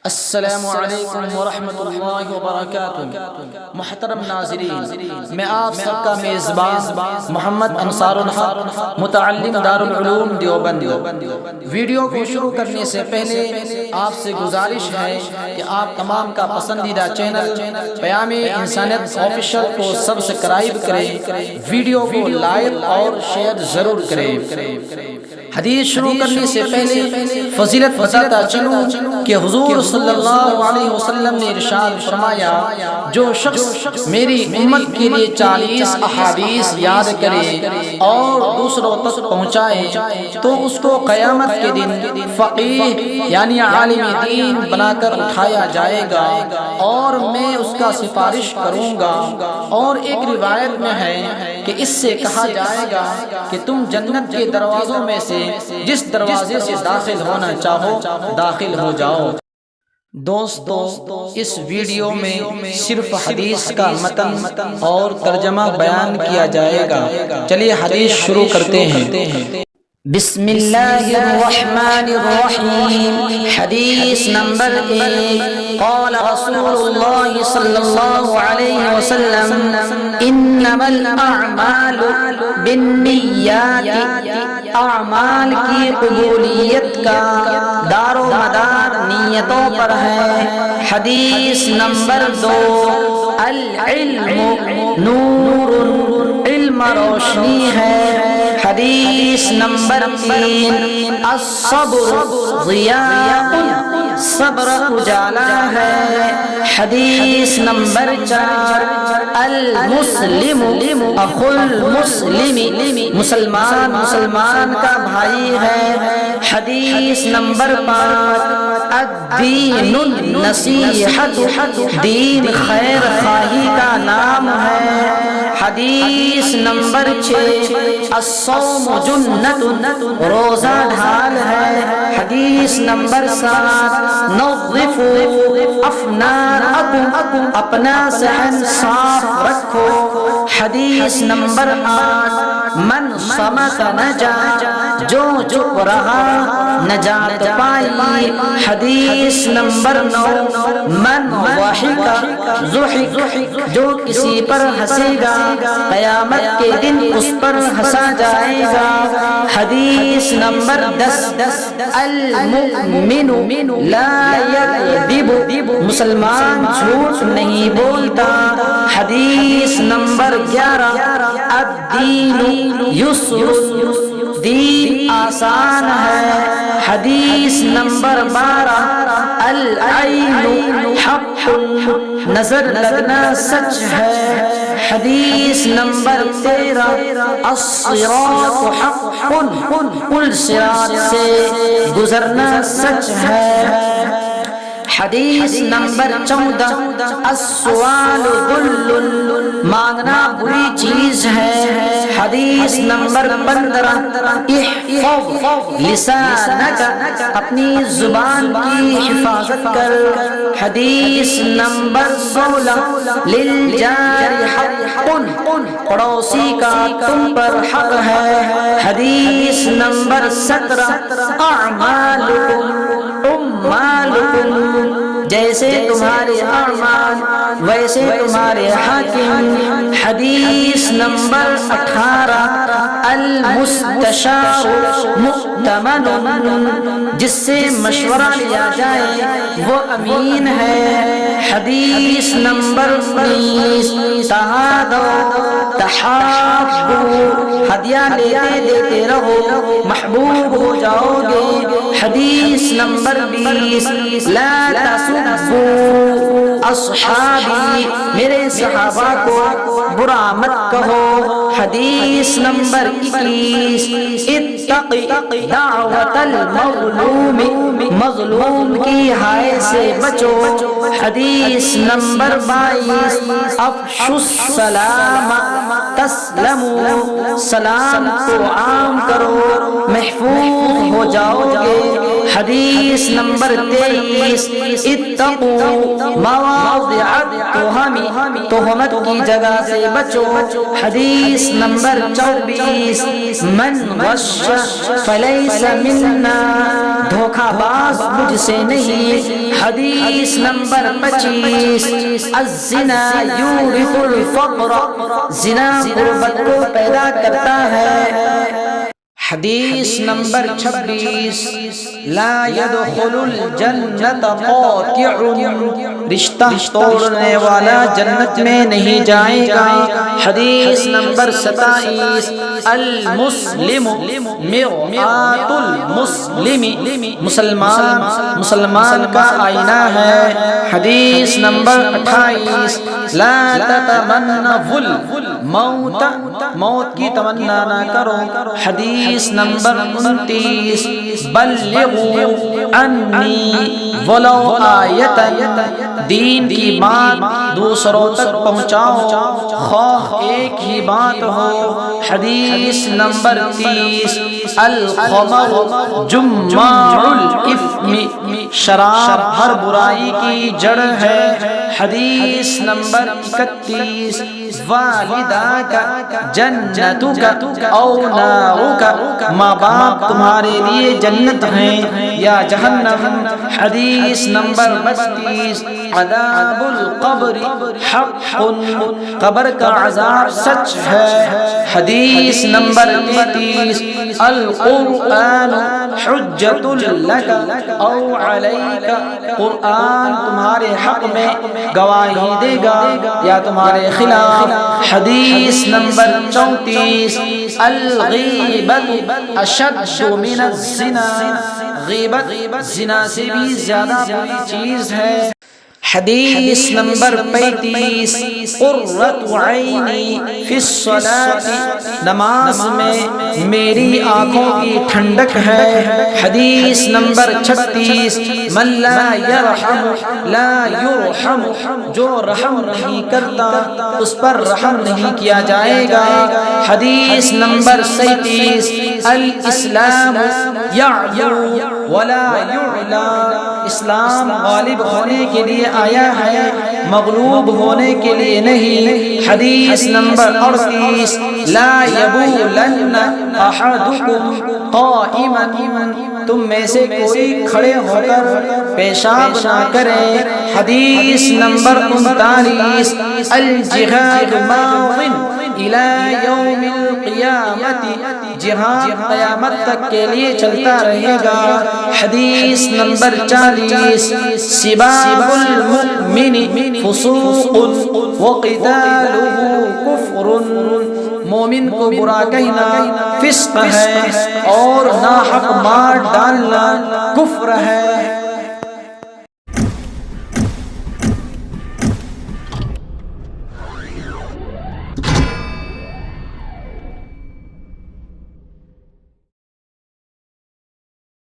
السلام علیکم ورحمۃ اللہ وبرکاتہ۔ محترم ناظرین، میں آپ سب کا میزبان محمد انصار الحق، متعلم دارالعلوم دیوبند۔ ویڈیو کو شروع کرنے سے پہلے آپ سے گزارش ہے کہ آپ تمام کا پسندیدہ چینل پیام انسانیت آفیشل کو سبسکرائب کریں، ویڈیو کو لائک اور شیئر ضرور کریں۔ حدیث شروع کرنے سے پہلے فضیلت بتاتا چلوں کہ حضور صلی اللہ علیہ وسلم نے ارشاد فرمایا، جو شخص میری امت کے لیے 40 احادیث یاد کرے اور دوسروں تک پہنچائے تو اس کو قیامت کے دن فقیہ یعنی عالم دین بنا کر اٹھایا جائے گا اور میں اس کا سفارش کروں گا۔ اور ایک روایت میں ہے کہ اس سے کہا جائے گا کہ تم جنت کے دروازوں میں سے جس دروازے سے داخل ہونا چاہو داخل ہو جاؤ۔ دوستو، اس ویڈیو میں صرف حدیث کا متن اور ترجمہ بیان کیا جائے گا۔ چلیے حدیث شروع کرتے ہیں۔ بسم اللہ الرحمن الرحیم۔ حدیث نمبر 1، قال رسول اللہ صلی اللہ علیہ وسلم، انما الاعمال بالنیات، اعمال کی قبولیت کا دار و مدار نیتوں پر ہے۔ حدیث نمبر 2، العلم نور، علم روشنی ہے۔ حدیث نمبر 3، الصبر ضیاء، صبر اجالا ہے۔ حدیث نمبر 4، المسلم اخو المسلم، مسلمان مسلمان کا بھائی ہے۔ حدیث نمبر 5، الدین النصیحۃ، دین خیر خواہی کا نام ہے۔ حدیث نمبر 6، الصوم جنۃ، روزہ ڈھال ہے۔ حدیث نمبر 7، نظفوا افناءکم، اپنا صحن صاف رکھو۔ حدیث نمبر 8، من صمت نجا، جو چپ رہا نجات پائی۔ حدیث نمبر 9، من ضحک ضحک، جو کسی پر ہنسے گا قیامت کے دن اس پر ہنسا جائے گا۔ حدیث نمبر 10، المؤمن لا یکذب، مسلمان جھوٹ نہیں بولتا۔ حدیث نمبر 11، الدین یسر، دین آسان ہے۔ حدیث نمبر 12، العین حق، نظر لگنا سچ ہے۔ حدیث نمبر 13، الصراط حق، پل صراط سے گزرنا سچ ہے۔ حدیث نمبر 14، السؤال ذل، مانگنا بری چیز ہے۔ حدیث نمبر 15، احفظ لسانک، اپنی زبان کی حفاظت کر۔ حدیث نمبر 16، للجار حق، پڑوسی کا تم پر حق ہے۔ حدیث نمبر 17، اعمالکم جیسے تمہارے اعمال ویسے تمہارے حاکم۔ حدیث نمبر 18، المستشار مؤتمن، جس سے مشورہ لیا جائے وہ امین ہے۔ حدیث نمبر 19، تہادوا تحابوا، ہدیہ لیتے دیتے رہو محبوب ہو جاؤ گے۔ حدیث نمبر 20، لا تسبوا اصحابی، میرے صحابہ کو برا مت کہو۔ حدیث نمبر 21، اتق دعوت المظلوم، مظلوم کی ہائے سے بچو۔ حدیث نمبر 22، افشوا السلام تسلموا، سلام کو عام کرو محفوظ ہو جاؤ گے۔ حدیث نمبر 23 اتقوا مواضع التهم تہمت کی جگہ سے بچو حدیث نمبر 24 من غش فلیس منا دھوکہ باز مجھ سے نہیں حدیث نمبر 25 الزنا یورث الفقر زنا غربت کو پیدا کرتا ہے حدیث نمبر 26 لا يدخل الجنت قاطع رشتہ توڑنے والا جنت میں نہیں جائے گا حدیث نمبر 27 المسلم مرآۃ المسلم مسلمان کا آئینہ ہے حدیث نمبر 28 لا تتمنوا الموت موت کی تمنا نہ کرو حدیث نمبر 29 بلغوا عنی ولو آیتا دین کی بات دوسروں تک پہنچاؤ خواہ ایک ہی بات ہو حدیث نمبر 30 الخمر جماع الاثم شراب ہر برائی کی جڑ ہے حدیث نمبر 31 والداک جنتک او نارک ماں باپ تمہارے لیے جنت ہیں یا جہنم حدیث نمبر 32 عذاب القبر حق قبر کا عذاب سچ ہے حدیث نمبر 33 القرآن حجت لک او علیک قرآن تمہارے حق میں گواہی دے گا یا تمہارے خلاف حدیث نمبر 34 الغیبت اشد من الزنا غیبت زنا سے بھی زیادہ بری چیز ہے حدیث نمبر 35 قرۃ عینی فی الصلاۃ نماز میں میری آنکھوں کی ٹھنڈک ہے حدیث نمبر 36 من لا یرحم لا یرحم جو رحم نہیں کرتا اس پر رحم نہیں کیا جائے گا حدیث نمبر 37 الاسلام یعلو ولا یعلا اسلام غالب ہونے کے لیے آیا ہے مغلوب ہونے کے لیے نہیں حدیث نمبر 38 لا یبولن احدکم قائما تم میں سے کوئی کھڑے ہو کر پیشاب نہ کرے حدیث نمبر 39 الجہاد ماض الى یوم القیامت جہاد قیامت تک کے لیے چلتا رہے گا حدیث نمبر 40 سباب المؤمن فسوق وقتاله کفر مومن کو برا کہنا فسق ہے اور ناحق مار ڈالنا کفر ہے